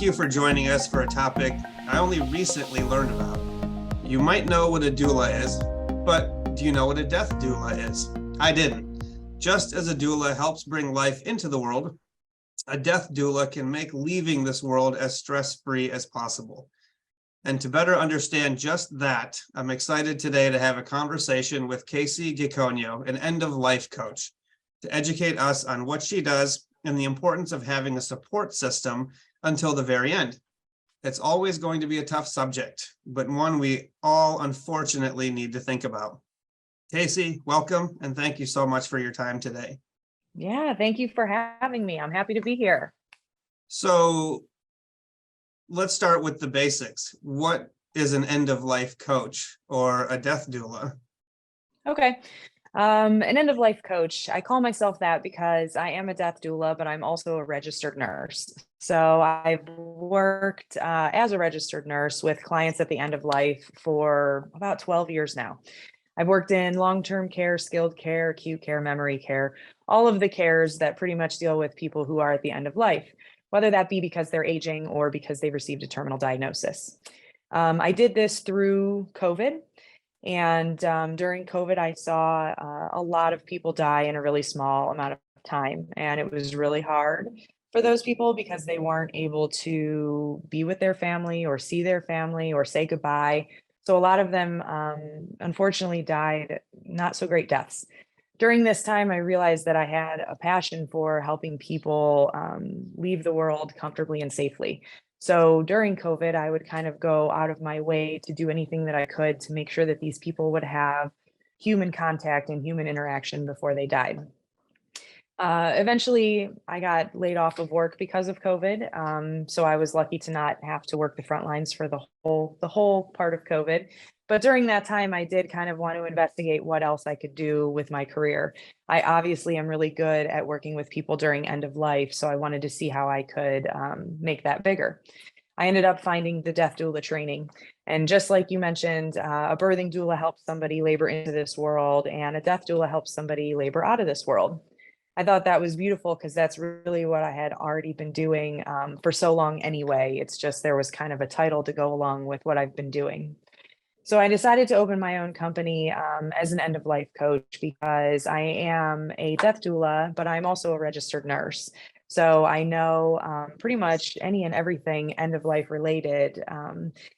Thank you for joining us for a topic I only recently learned about. You might know what a doula is, but do you know what a death doula is? I didn't. Just as a doula helps bring life into the world, a death doula can make leaving this world as stress-free as possible. And to better understand just that, I'm excited today to have a conversation with Kacie, an end-of-life coach, to educate us on what she does and the importance of having a support system until the very end. It's always going to be a tough subject, but one we all unfortunately need to think about. Kacie, welcome, and thank you so much for your time today. Yeah, thank you for having me. I'm happy to be here. So let's start with the basics. What is an end-of-life coach or a death doula? Okay. An end-of-life coach. I call myself that because I am a death doula, but I'm also a registered nurse. So I've worked as a registered nurse with clients at the end of life for about 12 years now. I've worked in long-term care, skilled care, acute care, memory care, all of the cares that pretty much deal with people who are at the end of life, whether that be because they're aging or because they've received a terminal diagnosis. I did this through COVID. And during COVID, I saw a lot of people die in a really small amount of time. And it was really hard for those people because they weren't able to be with their family or see their family or say goodbye. So a lot of them, unfortunately, died not so great deaths. During this time, I realized that I had a passion for helping people leave the world comfortably and safely. So during COVID, I would kind of go out of my way to do anything that I could to make sure that these people would have human contact and human interaction before they died. Eventually, I got laid off of work because of COVID. So I was lucky to not have to work the front lines for the whole part of COVID. But during that time, I did kind of want to investigate what else I could do with my career. I obviously am really good at working with people during end of life, so I wanted to see how I could make that bigger. I ended up finding the death doula training. And just like you mentioned, a birthing doula helps somebody labor into this world, and a death doula helps somebody labor out of this world. I thought that was beautiful because that's really what I had already been doing for so long anyway. It's just there was kind of a title to go along with what I've been doing. So I decided to open my own company as an end-of-life coach because I am a death doula, but I'm also a registered nurse. So I know pretty much any and everything end-of-life related,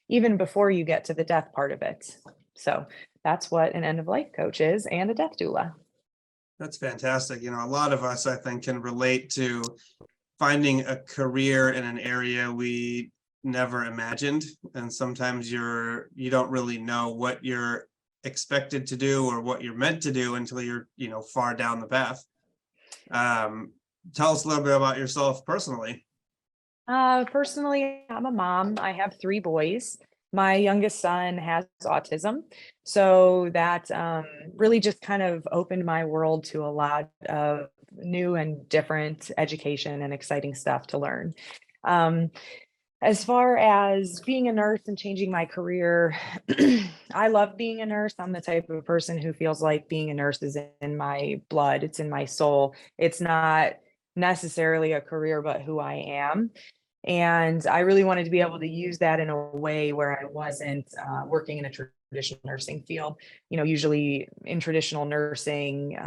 even before you get to the death part of it. So that's what an end-of-life coach is and a death doula. That's fantastic. You know, a lot of us, I think, can relate to finding a career in an area we never imagined. And sometimes you don't really know what you're expected to do or what you're meant to do until you're, far down the path. Tell us a little bit about yourself personally. Personally, I'm a mom. I have 3 boys. My youngest son has autism. So that really just kind of opened my world to a lot of new and different education and exciting stuff to learn. As far as being a nurse and changing my career, I love being a nurse. I'm the type of person who feels like being a nurse is in my blood. It's in my soul. It's not necessarily a career, but who I am. And I really wanted to be able to use that in a way where I wasn't working in a traditional nursing field. Usually in traditional nursing,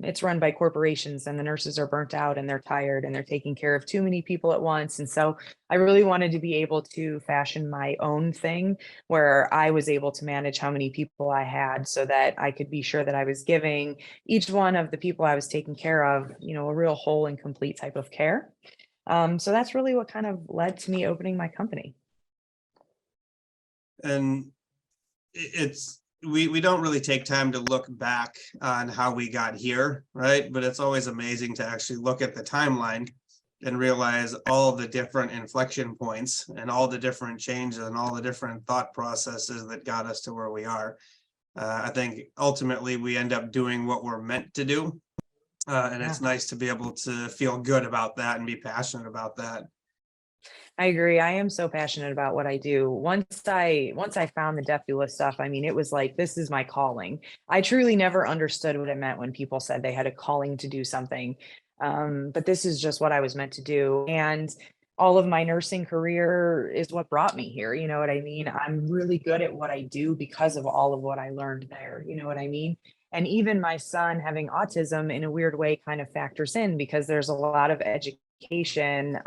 it's run by corporations and the nurses are burnt out and they're tired and they're taking care of too many people at once. And so I really wanted to be able to fashion my own thing where I was able to manage how many people I had so that I could be sure that I was giving each one of the people I was taking care of, a real whole and complete type of care. So that's really what kind of led to me opening my company. And we don't really take time to look back on how we got here, right? But it's always amazing to actually look at the timeline and realize all the different inflection points and all the different changes and all the different thought processes that got us to where we are. I think ultimately we end up doing what we're meant to do. And it's nice to be able to feel good about that and be passionate about that. I agree. I am so passionate about what I do. Once I found the death doula stuff, I mean, it was like, this is my calling. I truly never understood what it meant when people said they had a calling to do something. But this is just what I was meant to do. And all of my nursing career is what brought me here. You know what I mean? I'm really good at what I do because of all of what I learned there. You know what I mean? And even my son having autism in a weird way kind of factors in because there's a lot of education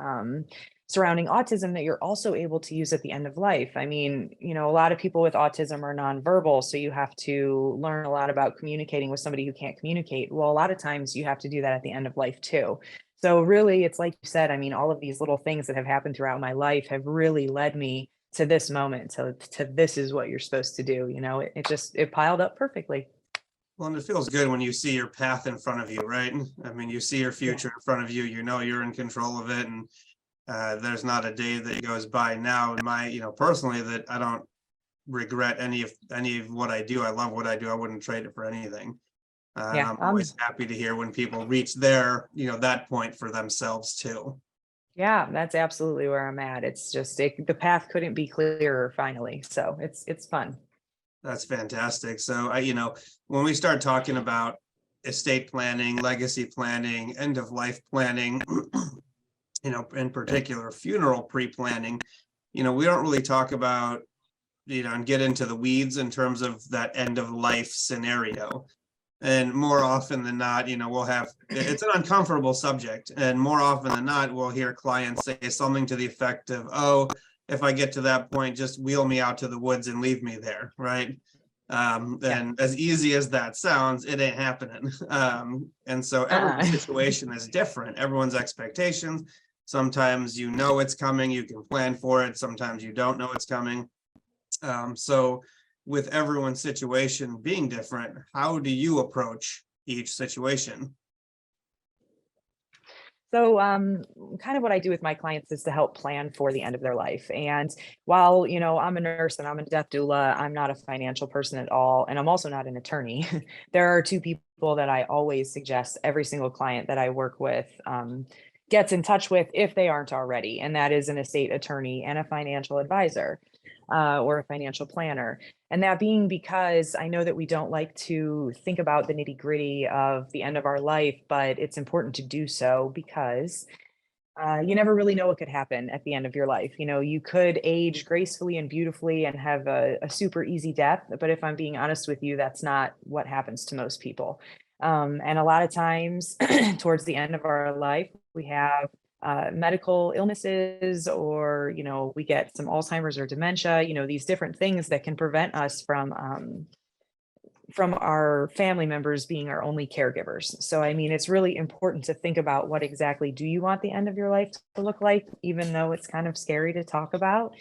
surrounding autism that you're also able to use at the end of life. I mean, you know, a lot of people with autism are nonverbal, so you have to learn a lot about communicating with somebody who can't communicate. Well, a lot of times you have to do that at the end of life too. So really, it's like you said, I mean, all of these little things that have happened throughout my life have really led me to this moment. To this is what you're supposed to do. You know, it just, it piled up perfectly. Well, and it feels good when you see your path in front of you, right? I mean, you see your Yeah. future in front of you, you know you're in control of it. And there's not a day that goes by now in my, personally, that I don't regret any of what I do. I love what I do. I wouldn't trade it for anything. And Yeah. I'm always happy to hear when people reach their, that point for themselves too. Yeah, that's absolutely where I'm at. It's just the path couldn't be clearer finally. So it's fun. That's fantastic. So when we start talking about estate planning, legacy planning, end of life planning, in particular funeral pre-planning, we don't really talk about, and get into the weeds in terms of that end of life scenario. And more often than not, we'll have, it's an uncomfortable subject. And more often than not, we'll hear clients say something to the effect of, oh, if I get to that point, just wheel me out to the woods and leave me there, right? Yeah. And as easy as that sounds, it ain't happening. And so every Uh-uh. situation is different, everyone's expectations. Sometimes it's coming, you can plan for it. Sometimes you don't know it's coming. So with everyone's situation being different, how do you approach each situation? So, kind of what I do with my clients is to help plan for the end of their life. And while, you know, I'm a nurse and I'm a death doula, I'm not a financial person at all. And I'm also not an attorney. There are two people that I always suggest every single client that I work with gets in touch with if they aren't already. And that is an estate attorney and a financial advisor or a financial planner. And that being because I know that we don't like to think about the nitty gritty of the end of our life, but it's important to do so because you never really know what could happen at the end of your life. You know, you could age gracefully and beautifully and have a super easy death. But if I'm being honest with you, that's not what happens to most people. And a lot of times towards the end of our life, we have medical illnesses or, you know, we get some Alzheimer's or dementia, you know, these different things that can prevent us from our family members being our only caregivers. So, I mean, it's really important to think about what exactly do you want the end of your life to look like, even though it's kind of scary to talk about.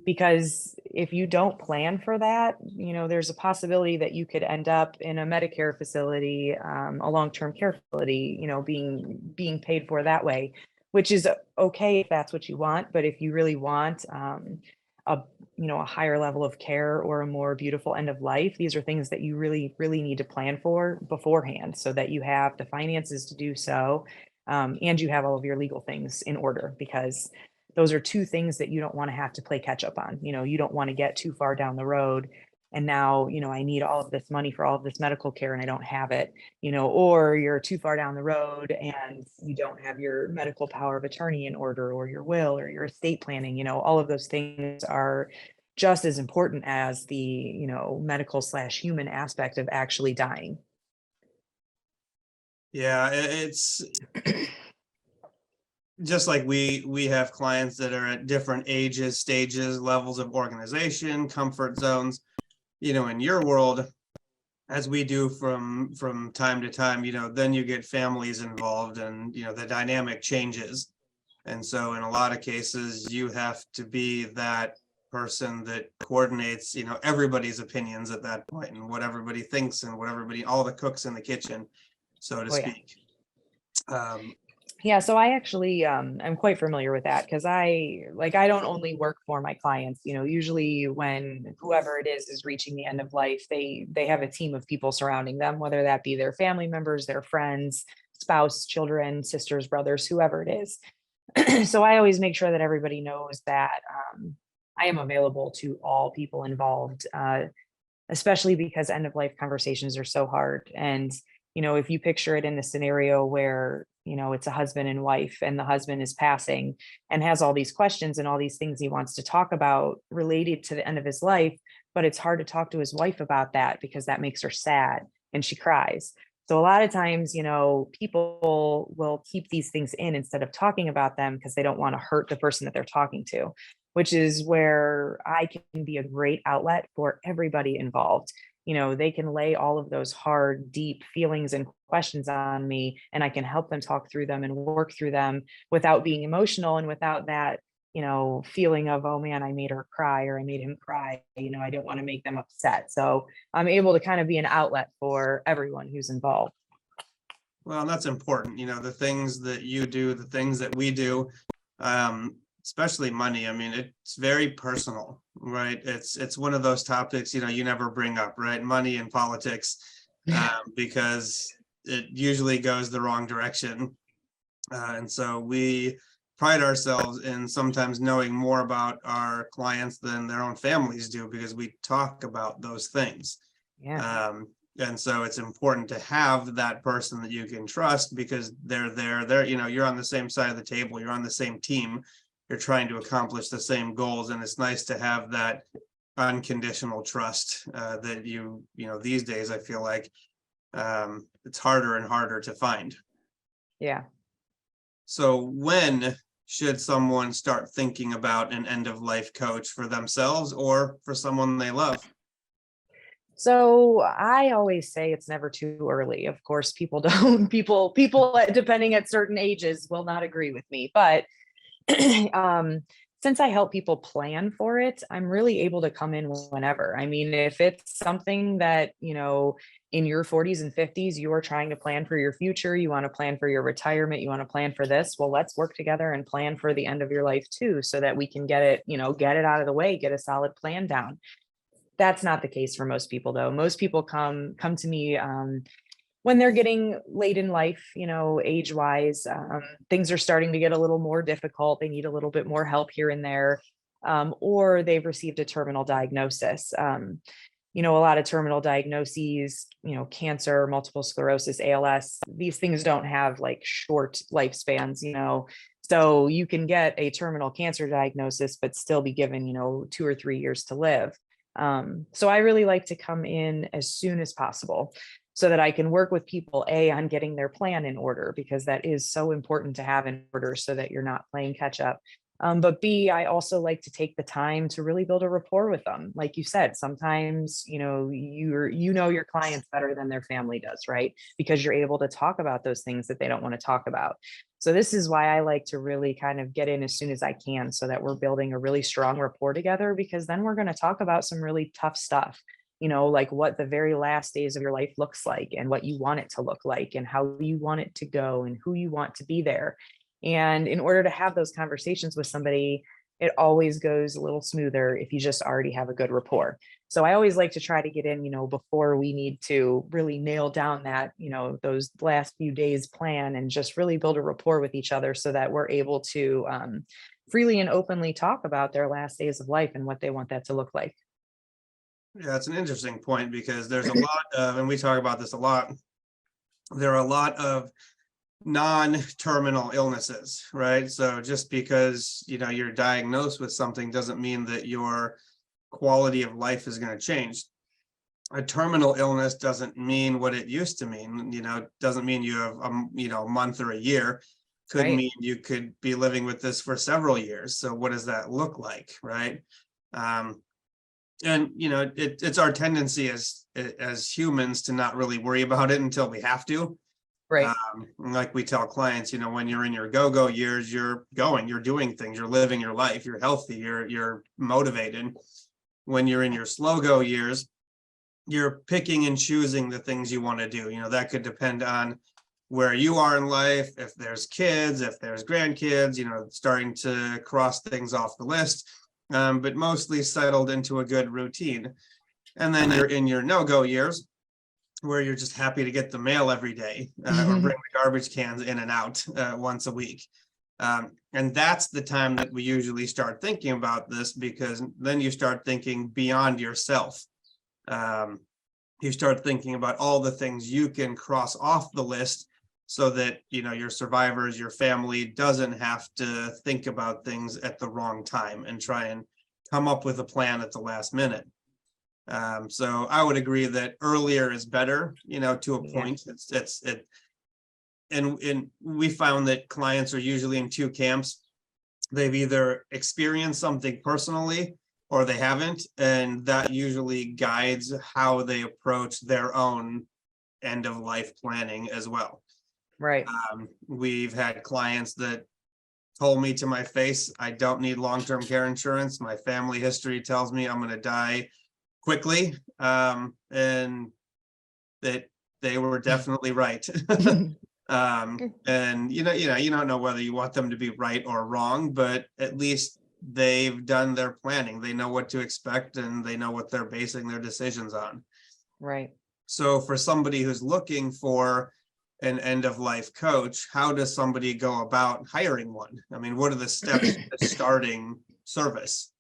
Because if you don't plan for that, you know, there's a possibility that you could end up in a Medicare facility, a long-term care facility, you know, being paid for that way, which is okay if that's what you want. But if you really want a a higher level of care or a more beautiful end of life, these are things that you really really need to plan for beforehand so that you have the finances to do so, and you have all of your legal things in order, because those are two things that you don't want to have to play catch up on. You know, you don't want to get too far down the road and now, you know, I need all of this money for all of this medical care and I don't have it, you know, or you're too far down the road and you don't have your medical power of attorney in order or your will or your estate planning. You know, all of those things are just as important as the, you know, medical slash human aspect of actually dying. Yeah, it's just like we have clients that are at different ages, stages, levels of organization, comfort zones. In your world, as we do from time to time, then you get families involved and the dynamic changes. And so in a lot of cases, you have to be that person that coordinates, everybody's opinions at that point and what everybody thinks and what everybody, all the cooks in the kitchen, so to Oh yeah. speak. Um, Yeah, so I actually I'm quite familiar with that because I don't only work for my clients, you know, usually when whoever it is reaching the end of life, they have a team of people surrounding them, whether that be their family members, their friends, spouse, children, sisters, brothers, whoever it is. So I always make sure that everybody knows that I am available to all people involved, especially because end of life conversations are so hard. And if you picture it in the scenario where, it's a husband and wife, and the husband is passing and has all these questions and all these things he wants to talk about related to the end of his life, but it's hard to talk to his wife about that because that makes her sad and she cries. So a lot of times, people will keep these things in instead of talking about them because they don't want to hurt the person that they're talking to, which is where I can be a great outlet for everybody involved. They can lay all of those hard, deep feelings and questions on me, and I can help them talk through them and work through them without being emotional and without that, feeling of, oh man, I made her cry or I made him cry. I don't want to make them upset. So I'm able to kind of be an outlet for everyone who's involved. Well, and that's important. The things that you do, the things that we do, especially money. I mean, it's very personal, right? It's one of those topics, you never bring up, right? Money and politics, because it usually goes the wrong direction. And so we pride ourselves in sometimes knowing more about our clients than their own families do, because we talk about those things. Yeah. And so it's important to have that person that you can trust, because they're you're on the same side of the table, you're on the same team, you're trying to accomplish the same goals. And it's nice to have that unconditional trust that these days I feel like it's harder and harder to find. Yeah. So when should someone start thinking about an end of life coach for themselves or for someone they love? So I always say it's never too early. Of course, people don't, people depending at certain ages will not agree with me, but since I help people plan for it, I'm really able to come in whenever. I mean, if it's something that, in your 40s and 50s, you are trying to plan for your future, you want to plan for your retirement, you want to plan for this, well, let's work together and plan for the end of your life too, so that we can get it, get it out of the way, get a solid plan down. That's not the case for most people, though. Most people come to me when they're getting late in life, age wise. Things are starting to get a little more difficult. They need a little bit more help here and there, or they've received a terminal diagnosis. A lot of terminal diagnoses, cancer, multiple sclerosis, ALS, these things don't have like short lifespans, so you can get a terminal cancer diagnosis, but still be given, 2 or 3 years to live. So I really like to come in as soon as possible so that I can work with people, on getting their plan in order, because that is so important to have in order so that you're not playing catch up. But B, I also like to take the time to really build a rapport with them. Like you said, sometimes, your clients better than their family does, right? Because you're able to talk about those things that they don't want to talk about. So this is why I like to really kind of get in as soon as I can, so that we're building a really strong rapport together, because then we're going to talk about some really tough stuff, like what the very last days of your life looks like and what you want it to look like and how you want it to go and who you want to be there. And in order to have those conversations with somebody, it always goes a little smoother if you just already have a good rapport. So I always like to try to get in, before we need to really nail down that, those last few days plan, and just really build a rapport with each other so that we're able to freely and openly talk about their last days of life and what they want that to look like. Yeah, it's an interesting point, because there's a lot of, and we talk about this a lot, there are a lot of non-terminal illnesses, right? So just because you're diagnosed with something doesn't mean that your quality of life is going to change. A terminal illness doesn't mean what it used to mean. Doesn't mean you have a month or a year. Could Right. mean you could be living with this for several years. So what does that look like, right? And it's our tendency as humans to not really worry about it until we have to. Right. Like we tell clients, when you're in your go-go years, you're doing things, you're living your life, you're healthy, you're motivated. When you're in your slow-go years, you're picking and choosing the things you want to do. That could depend on where you are in life, if there's kids, if there's grandkids, starting to cross things off the list, but mostly settled into a good routine. And then you're in your no-go years, where you're just happy to get the mail every day, or bring the garbage cans in and out once a week. And that's the time that we usually start thinking about this, because then you start thinking beyond yourself. you start thinking about all the things you can cross off the list so that, your survivors, your family doesn't have to think about things at the wrong time and try and come up with a plan at the last minute. So I would agree that earlier is better, to a point. And we found that clients are usually in two camps. They've either experienced something personally or they haven't, and that usually guides how they approach their own end of life planning as well. Right. We've had clients that told me to my face, I don't need long-term care insurance. My family history tells me I'm going to die quickly, and that they were definitely right. And you don't know whether you want them to be right or wrong, but at least they've done their planning. They know what to expect and they know what they're basing their decisions on. Right. So for somebody who's looking for an end of life coach, how does somebody go about hiring one? I mean, what are the steps to starting service?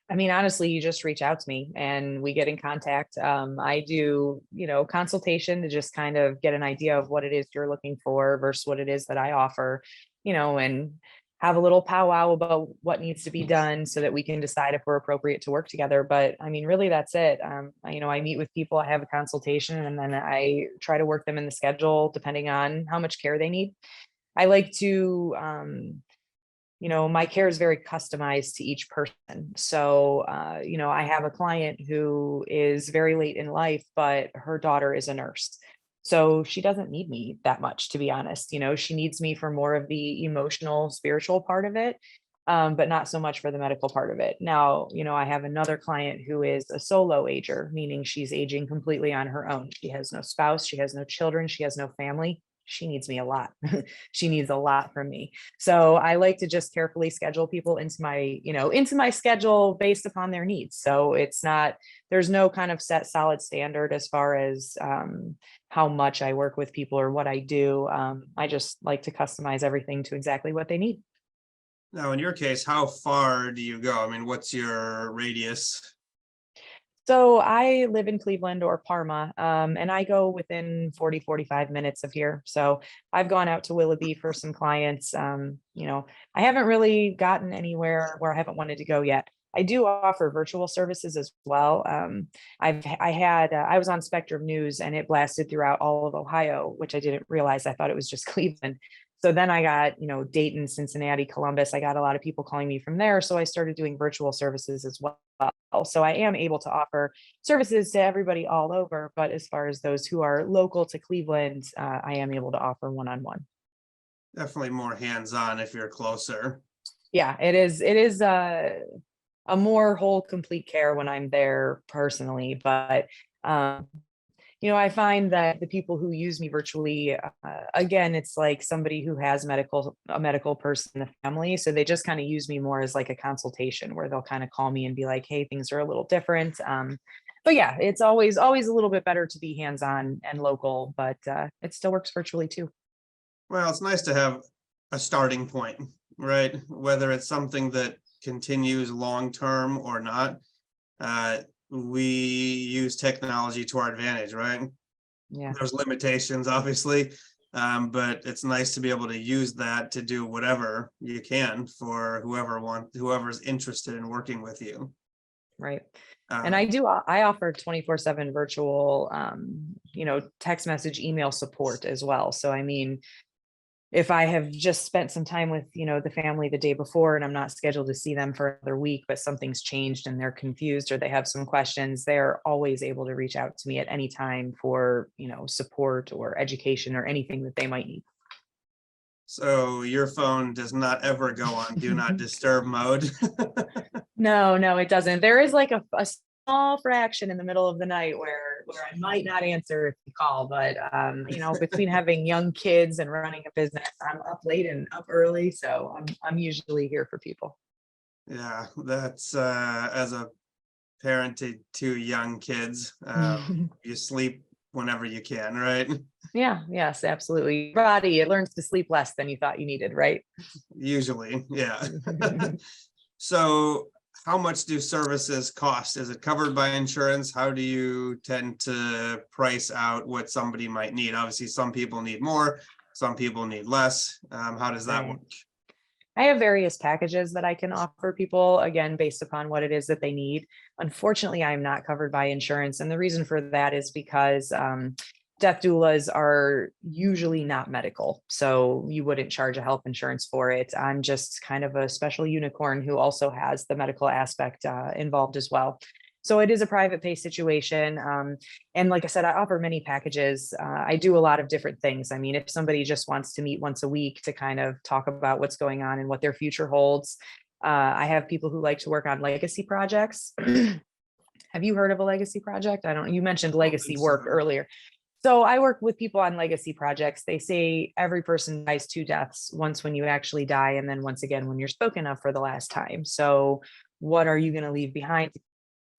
I mean, honestly, you just reach out to me and we get in contact. I do, consultation to just kind of get an idea of what it is you're looking for versus what it is that I offer, and have a little powwow about what needs to be done so that we can decide if we're appropriate to work together. But I mean, really, that's it. I meet with people, I have a consultation, and then I try to work them in the schedule depending on how much care they need. I like to, my care is very customized to each person. So, I have a client who is very late in life, but her daughter is a nurse. So she doesn't need me that much, to be honest. She needs me for more of the emotional, spiritual part of it, but not so much for the medical part of it. Now, I have another client who is a solo ager, meaning she's aging completely on her own. She has no spouse, she has no children, she has no family. She needs me a lot. She needs a lot from me. So I like to just carefully schedule people into my schedule based upon their needs. So there's no kind of set solid standard as far as how much I work with people or what I do. I just like to customize everything to exactly what they need. Now, in your case, how far do you go? I mean, what's your radius? So I live in Cleveland or Parma, and I go within 40, 45 minutes of here. So I've gone out to Willoughby for some clients. I haven't really gotten anywhere where I haven't wanted to go yet. I do offer virtual services as well. I was on Spectrum News and it blasted throughout all of Ohio, which I didn't realize. I thought it was just Cleveland. So then I got, Dayton, Cincinnati, Columbus. I got a lot of people calling me from there. So I started doing virtual services as well. So I am able to offer services to everybody all over. But as far as those who are local to Cleveland, I am able to offer one-on-one. Definitely more hands-on if you're closer. Yeah, it is. It is a more whole, complete care when I'm there personally. But I find that the people who use me virtually, again, it's like somebody who has a medical person in the family. So they just kind of use me more as like a consultation where they'll kind of call me and be like, hey, things are a little different. But yeah, it's always a little bit better to be hands-on and local, but it still works virtually too. Well, it's nice to have a starting point, right? Whether it's something that continues long-term or not. We use technology to our advantage, right? Yeah. There's limitations, obviously, but it's nice to be able to use that to do whatever you can for whoever's interested in working with you. Right. And I offer 24/7 virtual, text message, email support as well. So, I mean, if I have just spent some time with, the family the day before and I'm not scheduled to see them for another week, but something's changed and they're confused or they have some questions, they're always able to reach out to me at any time for, support or education or anything that they might need. So your phone does not ever go on do not disturb mode. No, it doesn't. There is like a small fraction in the middle of the night where I might not answer if you call, but between having young kids and running a business, I'm up late and up early, so I'm usually here for people. Yeah, that's as a parent to two young kids, you sleep whenever you can, right? Yeah, yes, absolutely. Your body, it learns to sleep less than you thought you needed, right? Usually, yeah. So how much do services cost? Is it covered by insurance? How do you tend to price out what somebody might need? Obviously, some people need more, some people need less. How does that Right. work? I have various packages that I can offer people, again, based upon what it is that they need. Unfortunately, I'm not covered by insurance. And the reason for that is because death doulas are usually not medical. So you wouldn't charge a health insurance for it. I'm just kind of a special unicorn who also has the medical aspect involved as well. So it is a private pay situation. And like I said, I offer many packages. I do a lot of different things. I mean, if somebody just wants to meet once a week to kind of talk about what's going on and what their future holds, I have people who like to work on legacy projects. Have you heard of a legacy project? I don't, you mentioned legacy work earlier. So I work with people on legacy projects. They say every person dies two deaths, once when you actually die, and then once again when you're spoken of for the last time. So what are you going to leave behind to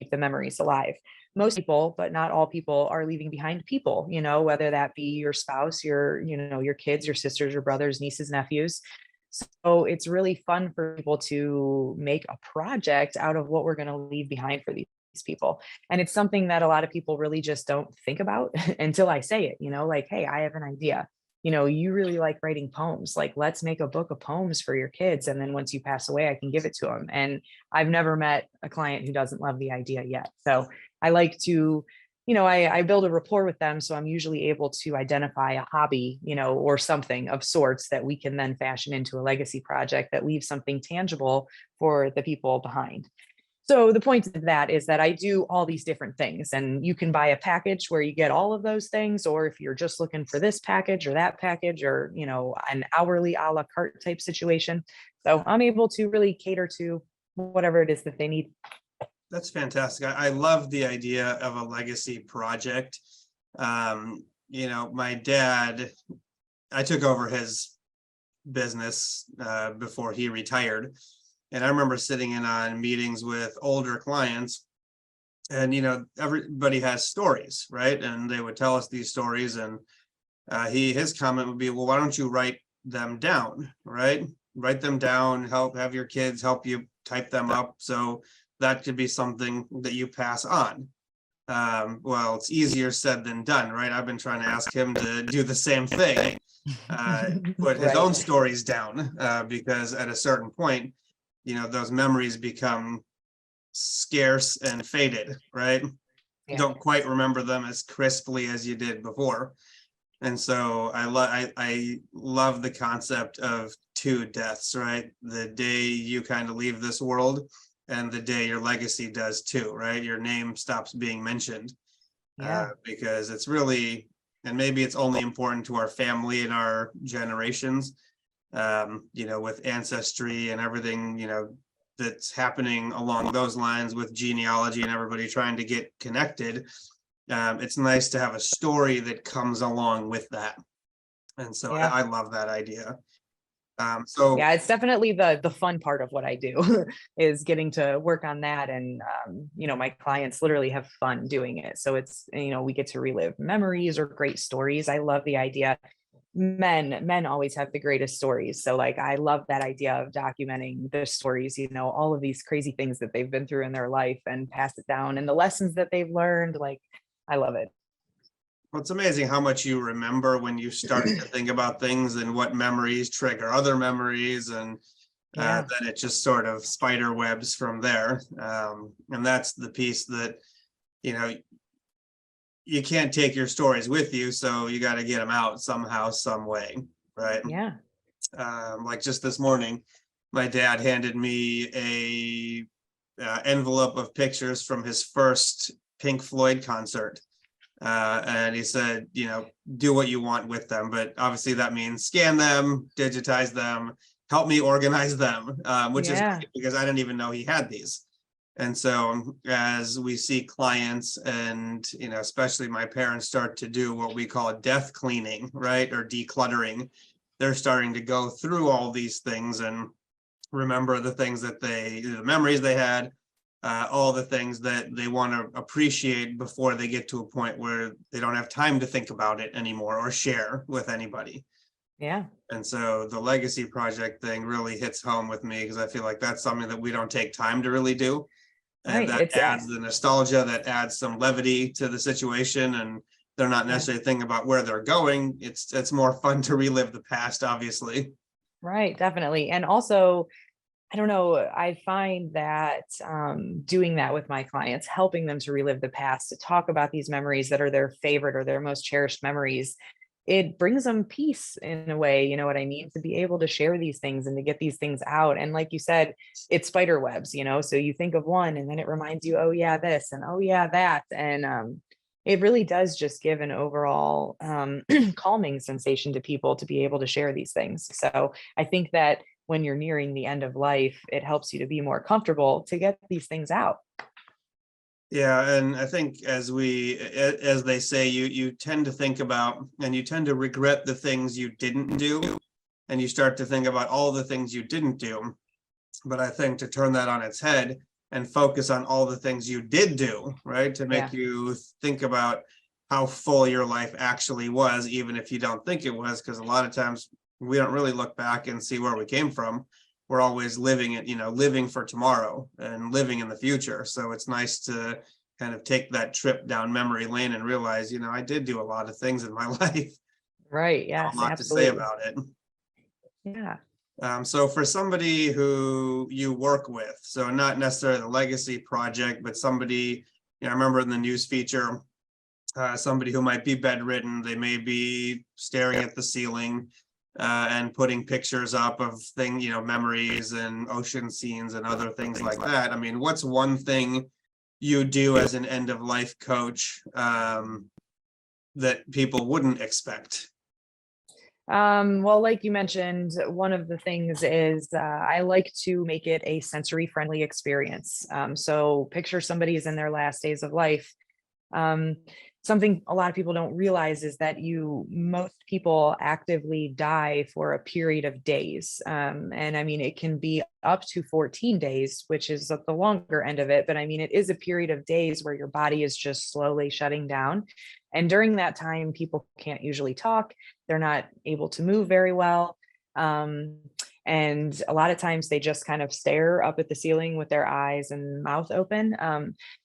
keep the memories alive? Most people, but not all people, are leaving behind people, whether that be your spouse, your kids, your sisters, your brothers, nieces, nephews. So it's really fun for people to make a project out of what we're going to leave behind for these people. And it's something that a lot of people really just don't think about until I say it, like, hey, I have an idea. You really like writing poems. Like, let's make a book of poems for your kids. And then once you pass away, I can give it to them. And I've never met a client who doesn't love the idea yet. So I like to, I build a rapport with them. So I'm usually able to identify a hobby, or something of sorts that we can then fashion into a legacy project that leaves something tangible for the people behind. So the point of that is that I do all these different things, and you can buy a package where you get all of those things. Or if you're just looking for this package or that package, or, an hourly a la carte type situation. So I'm able to really cater to whatever it is that they need. That's fantastic. I love the idea of a legacy project. My dad, I took over his business before he retired. And I remember sitting in on meetings with older clients, and everybody has stories, right? And they would tell us these stories, and his comment would be, well, why don't you write them down, right? Write them down, have your kids help you type them up, so that could be something that you pass on. Well, it's easier said than done, right? I've been trying to ask him to do the same thing, put his own stories down, because at a certain point, those memories become scarce and faded, right? Yeah. Don't quite remember them as crisply as you did before. And so I love the concept of two deaths, right? The day you kind of leave this world, and the day your legacy does too, right? Your name stops being mentioned. Because it's really, and maybe it's only important to our family and our generations, with ancestry and everything, that's happening along those lines with genealogy and everybody trying to get connected. It's nice to have a story that comes along with that. And so I love that idea. Yeah, it's definitely the fun part of what I do is getting to work on that. And, my clients literally have fun doing it. So it's, we get to relive memories or great stories. I love the idea. Men always have the greatest stories. So like, I love that idea of documenting the stories, all of these crazy things that they've been through in their life, and pass it down, and the lessons that they've learned. Like, I love it. Well, it's amazing how much you remember when you start to think about things, and what memories trigger other memories, and then it just sort of spider webs from there. And that's the piece that, you can't take your stories with you, so you got to get them out somehow, some way, right? Yeah. Like just this morning, my dad handed me a envelope of pictures from his first Pink Floyd concert. And he said, do what you want with them, but obviously that means scan them, digitize them, help me organize them, which is great, because I didn't even know he had these. And so as we see clients and, especially my parents start to do what we call death cleaning, right? Or decluttering, they're starting to go through all these things and remember the things that the memories they had, all the things that they want to appreciate before they get to a point where they don't have time to think about it anymore or share with anybody. Yeah. And so the legacy project thing really hits home with me because I feel like that's something that we don't take time to really do. And Right. that adds the nostalgia, that adds some levity to the situation. And they're not Yeah. necessarily thinking about where they're going. It's more fun to relive the past, obviously. Right. Definitely. And also, I don't know, I find that doing that with my clients, helping them to relive the past, to talk about these memories that are their favorite or their most cherished memories, it brings them peace in a way, you know what I mean? To be able to share these things and to get these things out. And like you said, it's spider webs, you know, so you think of one and then it reminds you, oh yeah, this and oh yeah, that. And it really does just give an overall calming sensation to people to be able to share these things. So I think that when you're nearing the end of life, it helps you to be more comfortable to get these things out. Yeah, and I think as they say, you tend to think about and you tend to regret the things you didn't do, and you start to think about all the things you didn't do. But I think to turn that on its head and focus on all the things you did do, right? To make Yeah. you think about how full your life actually was, even if you don't think it was, because a lot of times we don't really look back and see where we came from. We're always living it, living for tomorrow and living in the future. So it's nice to kind of take that trip down memory lane and realize, I did do a lot of things in my life, Right. a Yes, lot to say absolutely. about it. Yeah. So for somebody who you work with, so not necessarily the legacy project, but somebody, I remember in the news feature, somebody who might be bedridden, they may be staring at the ceiling and putting pictures up of memories and ocean scenes and other things like that. I mean, what's one thing you do as an end of life coach that people wouldn't expect? Well, like you mentioned, one of the things is I like to make it a sensory friendly experience. So picture somebody's in their last days of life. Um, Something a lot of people don't realize is that most people actively die for a period of days. And I mean, it can be up to 14 days, which is at the longer end of it. But I mean, it is a period of days where your body is just slowly shutting down. And during that time, people can't usually talk. They're not able to move very well. Um, and a lot of times they just kind of stare up at the ceiling with their eyes and mouth open.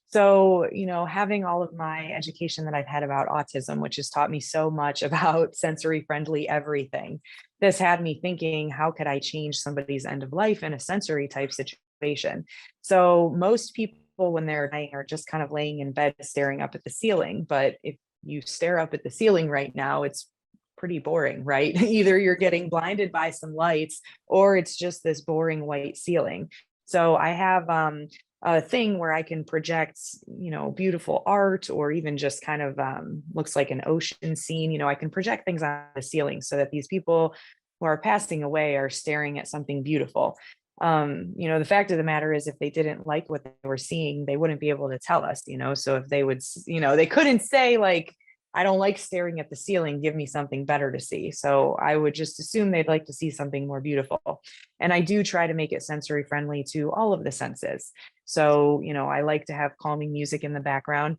So, having all of my education that I've had about autism, which has taught me so much about sensory friendly everything, this had me thinking, how could I change somebody's end of life in a sensory type situation? So, most people, when they're dying, are just kind of laying in bed staring up at the ceiling. But if you stare up at the ceiling right now, it's pretty boring, right? Either you're getting blinded by some lights or it's just this boring white ceiling. So I have a thing where I can project, beautiful art or even just kind of looks like an ocean scene. I can project things on the ceiling so that these people who are passing away are staring at something beautiful. The fact of the matter is, if they didn't like what they were seeing, they wouldn't be able to tell us, so if they would, they couldn't say like, I don't like staring at the ceiling, give me something better to see. So I would just assume they'd like to see something more beautiful. And I do try to make it sensory friendly to all of the senses. So, I like to have calming music in the background.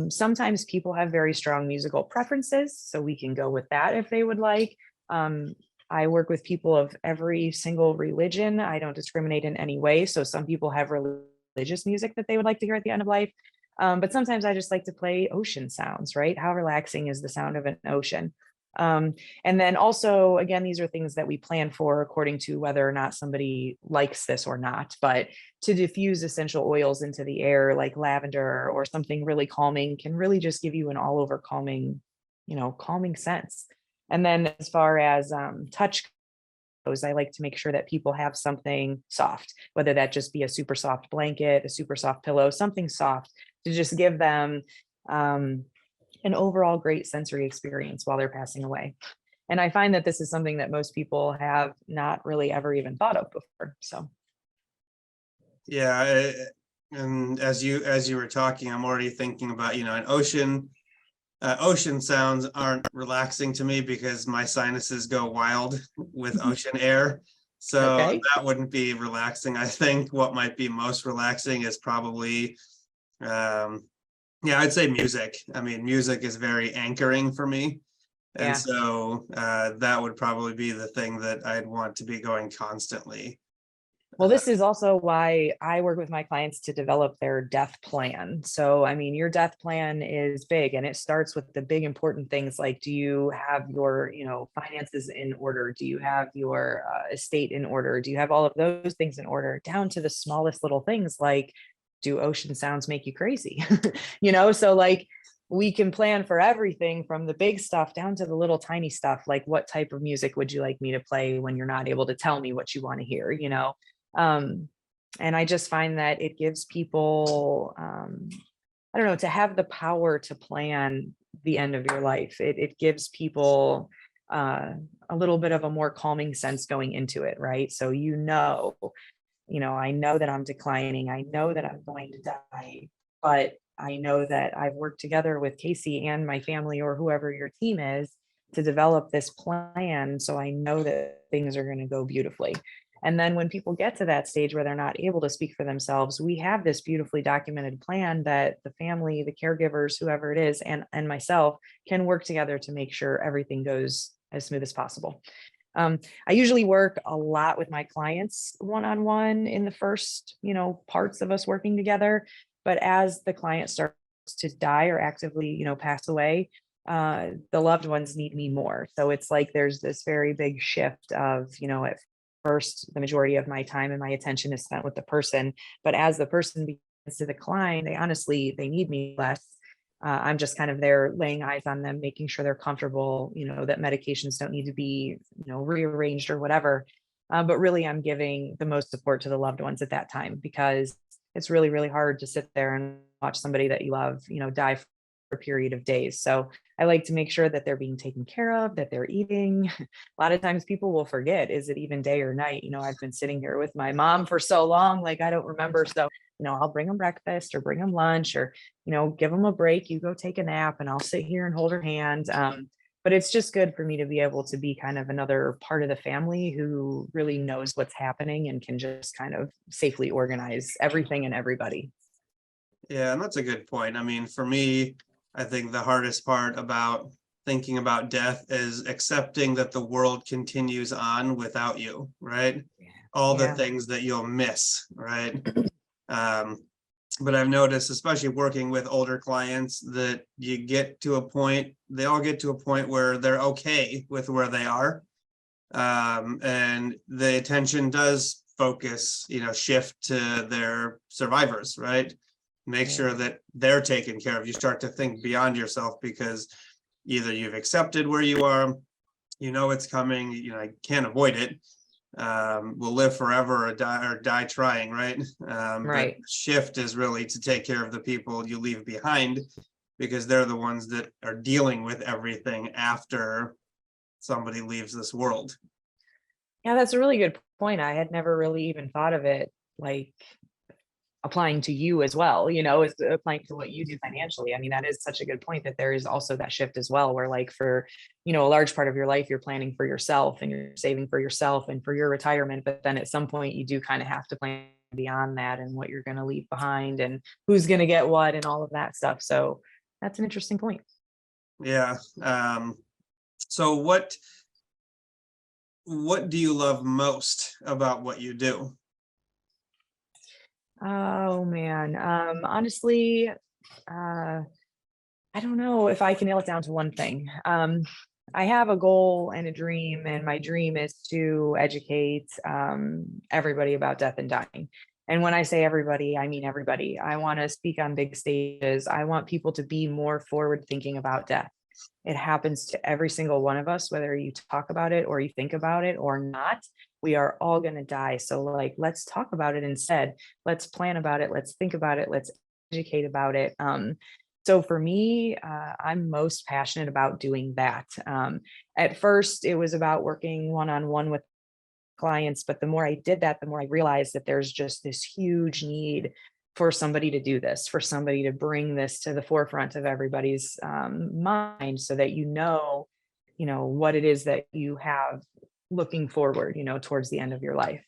Sometimes people have very strong musical preferences, so we can go with that if they would like. I work with people of every single religion. I don't discriminate in any way. So some people have religious music that they would like to hear at the end of life. But sometimes I just like to play ocean sounds, right? How relaxing is the sound of an ocean? And then also, again, these are things that we plan for according to whether or not somebody likes this or not. But to diffuse essential oils into the air, like lavender or something really calming, can really just give you an all over calming, calming sense. And then as far as touch goes, I like to make sure that people have something soft, whether that just be a super soft blanket, a super soft pillow, something soft to just give them an overall great sensory experience while they're passing away. And I find that this is something that most people have not really ever even thought of before. So, Yeah, and as you were talking, I'm already thinking about an ocean. Ocean sounds aren't relaxing to me because my sinuses go wild with ocean air. So okay. that wouldn't be relaxing. I think what might be most relaxing is probably, I'd say music. I mean, music is very anchoring for me. And Yeah. so that would probably be the thing that I'd want to be going constantly. Well, this is also why I work with my clients to develop their death plan. So, I mean, your death plan is big and it starts with the big important things like, do you have your, finances in order? Do you have your estate in order? Do you have all of those things in order, down to the smallest little things like, do ocean sounds make you crazy? So like we can plan for everything from the big stuff down to the little tiny stuff. Like, what type of music would you like me to play when you're not able to tell me what you want to hear? Um, and I just find that it gives people, I don't know, to have the power to plan the end of your life. It gives people a little bit of a more calming sense going into it, right? So, I know that I'm declining. I know that I'm going to die, but I know that I've worked together with Kacie and my family or whoever your team is to develop this plan. So I know that things are going to go beautifully. And then when people get to that stage where they're not able to speak for themselves, we have this beautifully documented plan that the family, the caregivers, whoever it is, and myself can work together to make sure everything goes as smooth as possible. I usually work a lot with my clients one-on-one in the first, parts of us working together. But as the client starts to die or actively, pass away, the loved ones need me more. So it's like there's this very big shift of, at first, the majority of my time and my attention is spent with the person. But as the person begins to decline, they need me less. I'm just kind of there laying eyes on them, making sure they're comfortable, that medications don't need to be, rearranged or whatever. But really, I'm giving the most support to the loved ones at that time because it's really, really hard to sit there and watch somebody that you love, die for a period of days. So I like to make sure that they're being taken care of, that they're eating. A lot of times people will forget, is it even day or night? I've been sitting here with my mom for so long, like I don't remember. So, I'll bring them breakfast or bring them lunch or, give them a break. You go take a nap and I'll sit here and hold her hand. But it's just good for me to be able to be kind of another part of the family who really knows what's happening and can just kind of safely organize everything and everybody. Yeah, and that's a good point. I mean, for me, I think the hardest part about thinking about death is accepting that the world continues on without you, right? All the Yeah. things that you'll miss, right? Um, but I've noticed, especially working with older clients, that they all get to a point where they're okay with where they are. And the attention does focus, shift to their survivors, right? Make sure that they're taken care of. You start to think beyond yourself because either you've accepted where you are, it's coming, I can't avoid it. We'll live forever or die trying, right? But Right. shift is really to take care of the people you leave behind because they're the ones that are dealing with everything after somebody leaves this world. Yeah, that's a really good point. I had never really even thought of it like applying to you as well, as applying to what you do financially. I mean, that is such a good point that there is also that shift as well, where like for, a large part of your life, you're planning for yourself and you're saving for yourself and for your retirement. But then at some point you do kind of have to plan beyond that and what you're going to leave behind and who's going to get what and all of that stuff. So that's an interesting point. Yeah. So what do you love most about what you do? Oh man. Honestly, I don't know if I can nail it down to one thing. I have a goal and a dream, and my dream is to educate everybody about death and dying. And when I say everybody, I mean everybody. I want to speak on big stages. I want people to be more forward thinking about death. It happens to every single one of us, whether you talk about it or you think about it or not. We are all going to die. So, like, let's talk about it instead. Let's plan about it. Let's think about it. Let's educate about it. So for me, I'm most passionate about doing that. At first, it was about working one-on-one with clients, but the more I did that, the more I realized that there's just this huge need for somebody to do this, for somebody to bring this to the forefront of everybody's mind so that what it is that you have looking forward, towards the end of your life.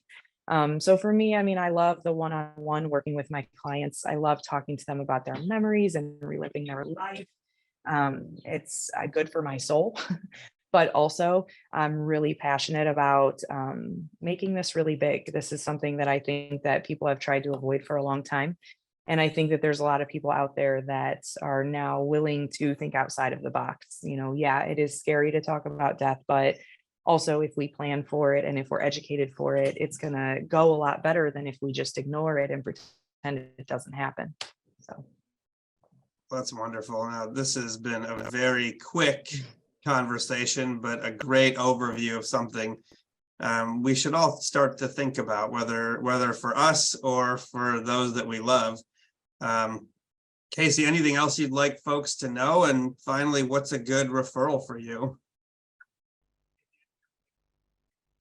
So for me, I mean, I love the one-on-one working with my clients. I love talking to them about their memories and reliving their life. It's good for my soul, but also I'm really passionate about making this really big. This is something that I think that people have tried to avoid for a long time. And I think that there's a lot of people out there that are now willing to think outside of the box. Yeah, it is scary to talk about death, but also if we plan for it and if we're educated for it, it's going to go a lot better than if we just ignore it and pretend it doesn't happen. So That's wonderful. Now, this has been a very quick conversation, but a great overview of something we should all start to think about, whether for us or for those that we love. Kacie, anything else you'd like folks to know? And finally, what's a good referral for you?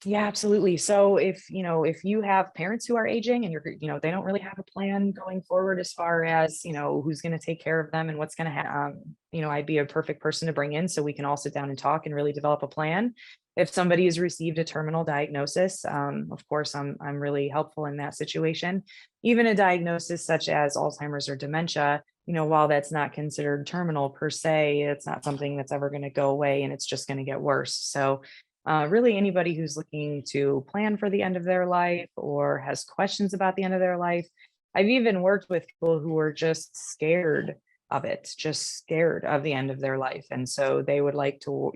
yeah, absolutely. So if you have parents who are aging and they don't really have a plan going forward as far as, who's going to take care of them and what's going to happen, I'd be a perfect person to bring in so we can all sit down and talk and really develop a plan. If somebody has received a terminal diagnosis, of course, I'm really helpful in that situation. Even a diagnosis such as Alzheimer's or dementia, while that's not considered terminal per se, it's not something that's ever going to go away and it's just going to get worse. So really anybody who's looking to plan for the end of their life or has questions about the end of their life. I've even worked with people who are just scared of it, just scared of the end of their life. And so they would like to,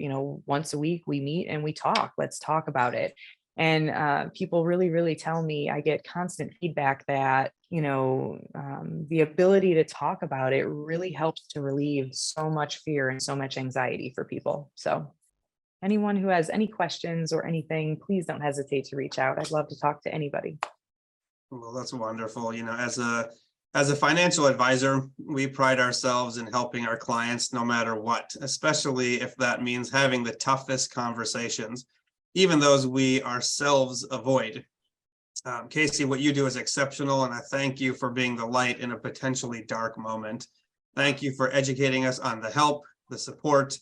once a week we meet and we talk, let's talk about it. And people really, really tell me, I get constant feedback that, the ability to talk about it really helps to relieve so much fear and so much anxiety for people. So anyone who has any questions or anything, please don't hesitate to reach out. I'd love to talk to anybody. Well, that's wonderful. As a financial advisor, we pride ourselves in helping our clients no matter what, especially if that means having the toughest conversations, even those we ourselves avoid. Kacie, what you do is exceptional, and I thank you for being the light in a potentially dark moment. Thank you for educating us on the help, the support,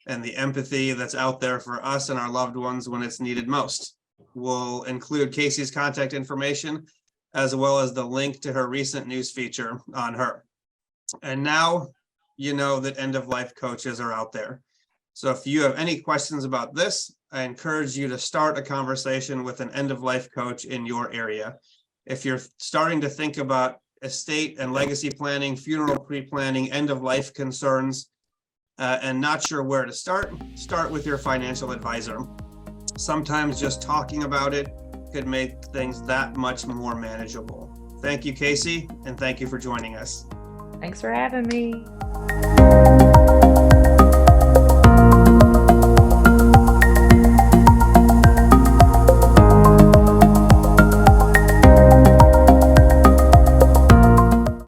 and the empathy that's out there for us and our loved ones when it's needed most. We'll include Kacie's contact information as well as the link to her recent news feature on her. And now you know that end-of-life coaches are out there. So if you have any questions about this, I encourage you to start a conversation with an end-of-life coach in your area. If you're starting to think about estate and legacy planning, funeral pre-planning, end-of-life concerns, and not sure where to start with your financial advisor. Sometimes just talking about it could make things that much more manageable. Thank you, Kacie, and thank you for joining us. Thanks for having me.